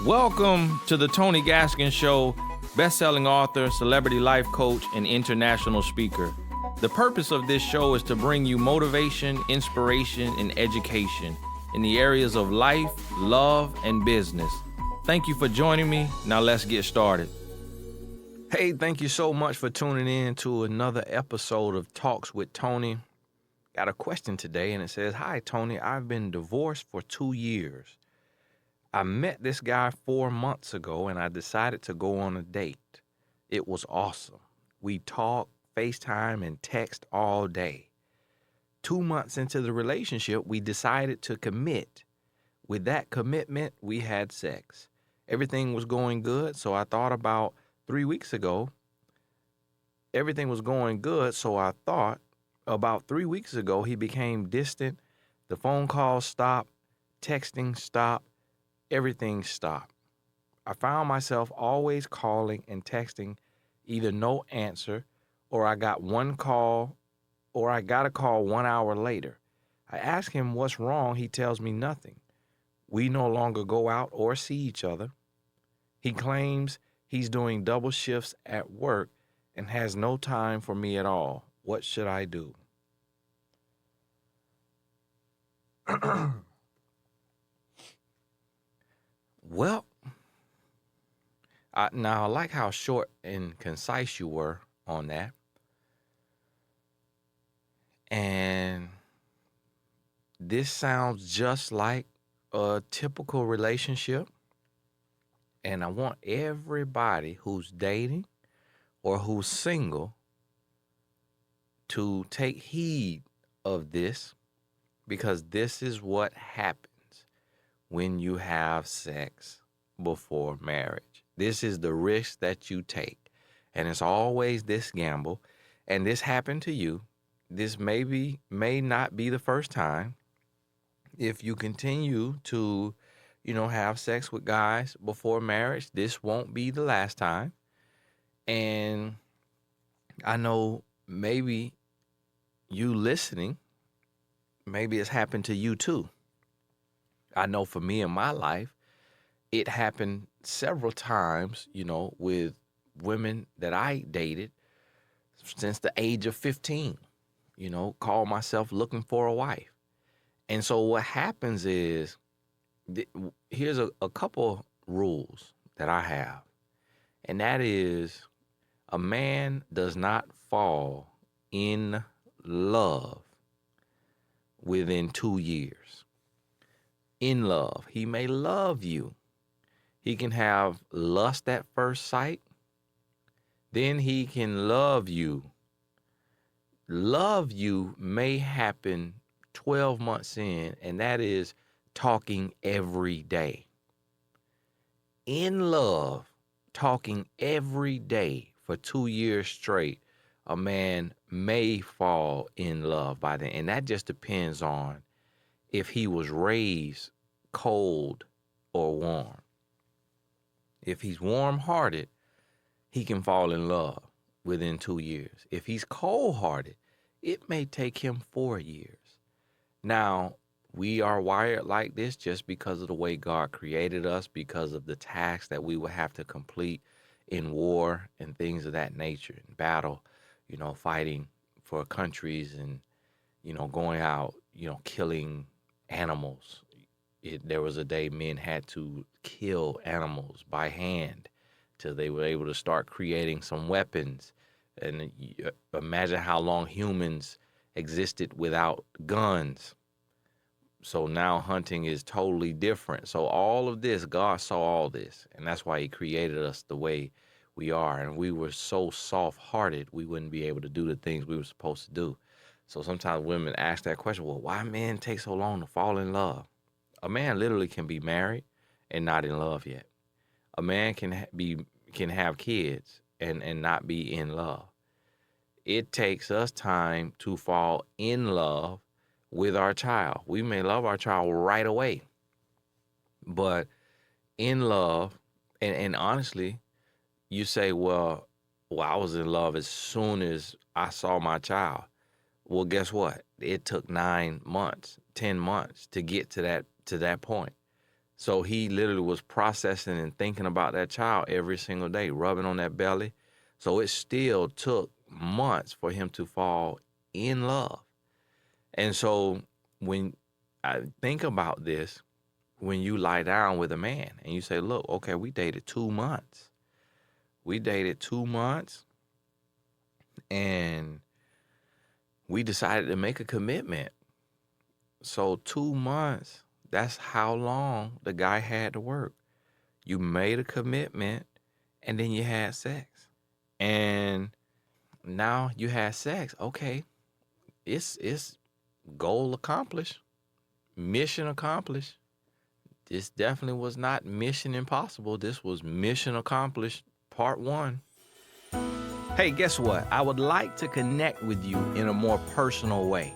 Welcome to the Tony Gaskin Show, best-selling author, celebrity life coach, and international speaker. The purpose of this show is to bring you motivation, inspiration, and education in the areas of life, love, and business. Thank you for joining me. Now let's get started. Hey, thank you so much for tuning in to another episode of Talks with Tony. Got a question today, and it says, "Hi, Tony. I've been divorced for 2 years. I met this guy 4 months ago, and I decided to go on a date. It was awesome. We talked, FaceTime, and text all day. 2 months into the relationship, we decided to commit. With that commitment, we had sex. Everything was going good, so I thought about 3 weeks ago, everything was going good, so I thought about 3 weeks ago, he became distant. The phone calls stopped, texting stopped, everything stopped. I found myself always calling and texting, either no answer, or I got a call 1 hour later. I ask him what's wrong. He tells me nothing. We no longer go out or see each other. He claims he's doing double shifts at work and has no time for me at all. What should I do?" Well, I like how short and concise you were on that. And this sounds just like a typical relationship. And I want everybody who's dating or who's single to take heed of this, because this is what happens when you have sex before marriage. This is the risk that you take. And it's always this gamble. And this happened to you. This may not be the first time. If you continue to, have sex with guys before marriage, this won't be the last time. And I know maybe you listening, maybe it's happened to you too. I know for me in my life, it happened several times, with women that I dated since the age of 15, call myself looking for a wife. And so what happens is, here's a couple rules that I have. And that is, a man does not fall in love within 2 years. In love. He may love you. He can have lust at first sight. Then he can love you. Love you may happen 12 months in, and that is talking every day. In love, talking every day for 2 years straight, a man may fall in love by then. And that just depends on if he was raised cold or warm. If he's warm-hearted, he can fall in love within 2 years. If he's cold-hearted, it may take him 4 years. Now, we are wired like this just because of the way God created us, because of the tasks that we will have to complete in war and things of that nature, in battle, fighting for countries and, going out, killing animals. There was a day men had to kill animals by hand till they were able to start creating some weapons. And imagine how long humans existed without guns. So now hunting is totally different. So all of this, God saw all this. And that's why he created us the way we are. And we were so soft-hearted, we wouldn't be able to do the things we were supposed to do. So sometimes women ask that question, well, why men take so long to fall in love? A man literally can be married and not in love yet. A man can have kids and not be in love. It takes us time to fall in love with our child. We may love our child right away, but in love, and honestly, you say, well, I was in love as soon as I saw my child. Well, guess what? It took 9 months, 10 months to get to that point. So he literally was processing and thinking about that child every single day, rubbing on that belly. So it still took months for him to fall in love. And so when I think about this, when you lie down with a man and you say, look, okay, we dated 2 months. We dated 2 months and we decided to make a commitment. So 2 months, that's how long the guy had to work. You made a commitment and then you had sex. And now you had sex. Okay, it's goal accomplished, mission accomplished. This definitely was not mission impossible. This was mission accomplished, part 1. Hey, guess what? I would like to connect with you in a more personal way.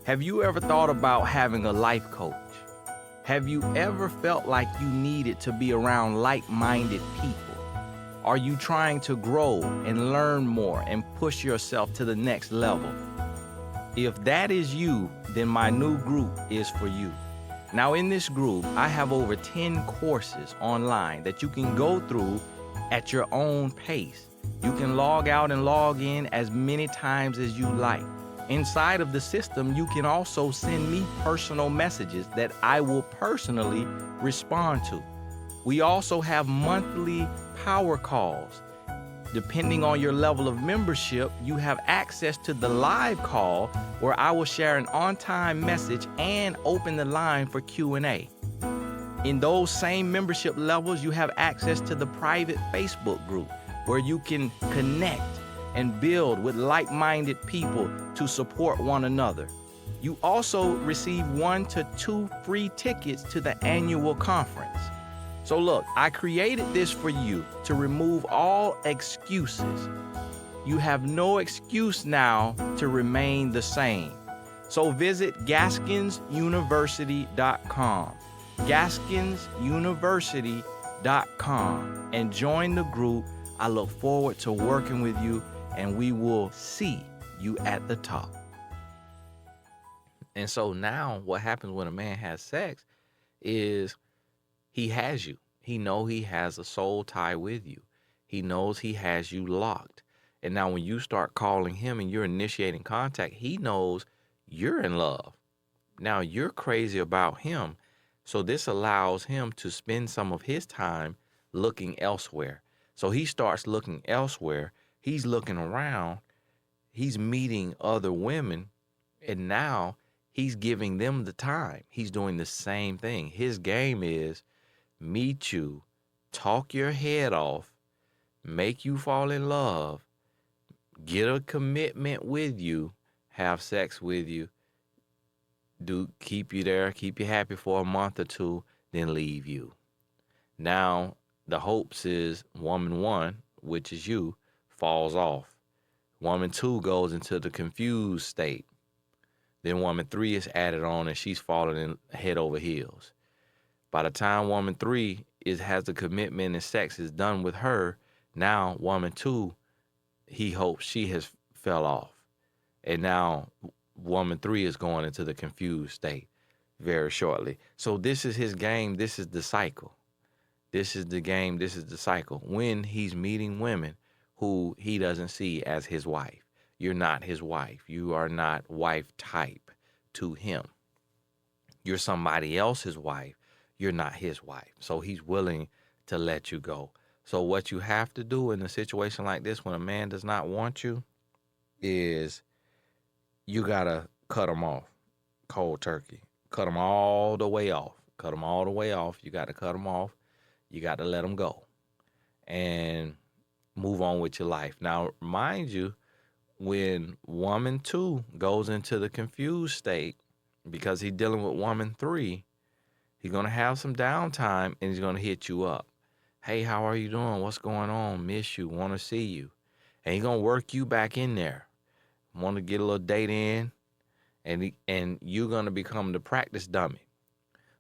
Have you ever thought about having a life coach? Have you ever felt like you needed to be around like-minded people? Are you trying to grow and learn more and push yourself to the next level? If that is you, then my new group is for you. Now in this group, I have over 10 courses online that you can go through at your own pace. You can log out and log in as many times as you like. Inside of the system, you can also send me personal messages that I will personally respond to. We also have monthly power calls. Depending on your level of membership, you have access to the live call where I will share an on-time message and open the line for Q&A. In those same membership levels, you have access to the private Facebook group where you can connect and build with like-minded people to support one another. You also receive 1 to 2 free tickets to the annual conference. So look, I created this for you to remove all excuses. You have no excuse now to remain the same. So visit GaskinsUniversity.com, GaskinsUniversity.com, and join the group. I look forward to working with you, and we will see you at the top. And so now what happens when a man has sex is he has you. He knows he has a soul tie with you. He knows he has you locked. And now when you start calling him and you're initiating contact, he knows you're in love. Now you're crazy about him. So this allows him to spend some of his time looking elsewhere. So he starts looking elsewhere. He's looking around. He's meeting other women. And now he's giving them the time. He's doing the same thing. His game is meet you, talk your head off, make you fall in love, get a commitment with you, have sex with you, keep you there, keep you happy for a month or two, then leave you. Now, the hopes is woman 1, which is you, falls off. Woman 2 goes into the confused state. Then woman 3 is added on and she's falling in head over heels. By the time woman 3 has the commitment and sex is done with her, now woman 2, he hopes she has fell off. And now woman 3 is going into the confused state very shortly. So this is his game. This is the cycle. This is the game. This is the cycle. When he's meeting women who he doesn't see as his wife. You're not his wife. You are not wife type to him. You're somebody else's wife. You're not his wife. So he's willing to let you go. So what you have to do in a situation like this, when a man does not want you, is you got to cut him off cold turkey. Cut him all the way off. Cut him all the way off. You got to cut him off. You got to let him go and move on with your life. Now, mind you, when woman 2 goes into the confused state because he's dealing with woman 3, he's going to have some downtime and he's going to hit you up. Hey, how are you doing? What's going on? Miss you. Want to see you. And he's going to work you back in there. Want to get a little date in, and you're going to become the practice dummy.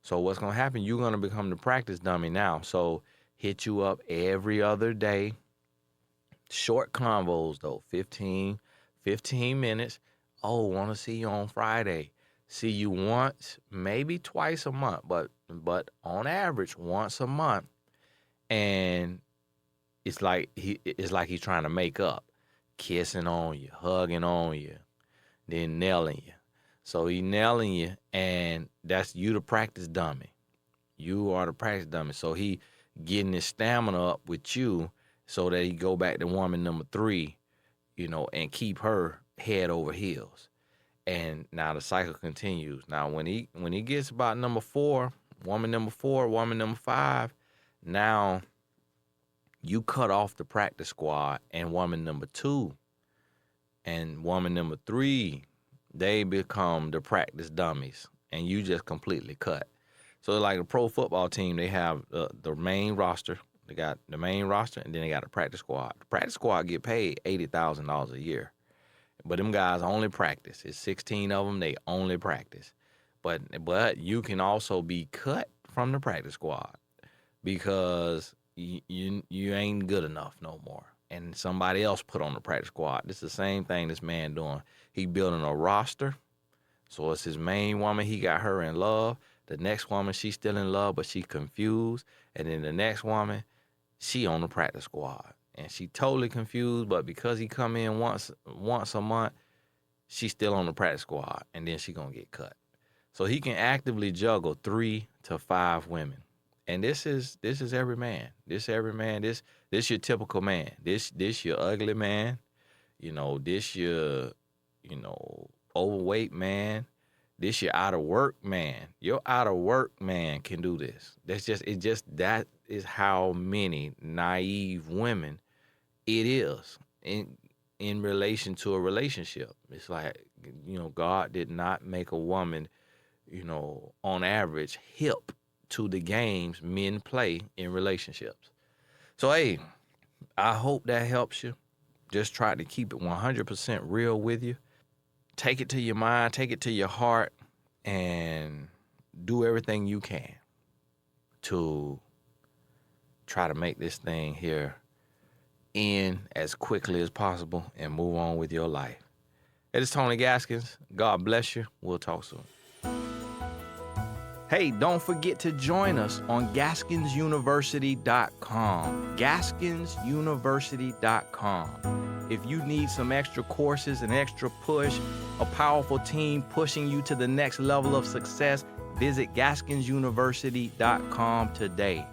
So what's going to happen? You're going to become the practice dummy now. So hit you up every other day. Short convos, though, 15 minutes. Oh, want to see you on Friday. see you once, maybe twice a month, but on average once a month, and it's like he's trying to make up, kissing on you, hugging on you, then nailing you. So he nailing you, and that's you the practice dummy. You are the practice dummy. So he getting his stamina up with you so that he go back to woman number 3, and keep her head over heels. And now the cycle continues. Now when he gets about number 4, woman number 5, now you cut off the practice squad, and woman number 2 and woman number 3, they become the practice dummies, and you just completely cut. So like a pro football team, they have the main roster. They got the main roster, and then they got a practice squad. The practice squad get paid $80,000 a year. But them guys only practice. It's 16 of them. They only practice. But you can also be cut from the practice squad because you ain't good enough no more. And somebody else put on the practice squad. This is the same thing this man doing. He building a roster. So it's his main woman. He got her in love. The next woman, she's still in love, but she confused. And then the next woman, she on the practice squad. And she totally confused, but because he come in once a month, she's still on the practice squad, and then she gonna get cut. So he can actively juggle 3 to 5 women. And this is every man. This your typical man. This your ugly man. This your, overweight man. This your out of work man. Your out of work man can do this. That is how many naive women it is in relation to a relationship. It's like, God did not make a woman, on average, hip to the games men play in relationships. So, hey, I hope that helps you. Just try to keep it 100% real with you. Take it to your mind, take it to your heart, and do everything you can to try to make this thing here end as quickly as possible and move on with your life. It is Tony Gaskins. God bless you. We'll talk soon. Hey, don't forget to join us on GaskinsUniversity.com. GaskinsUniversity.com. If you need some extra courses, an extra push, a powerful team pushing you to the next level of success, visit GaskinsUniversity.com today.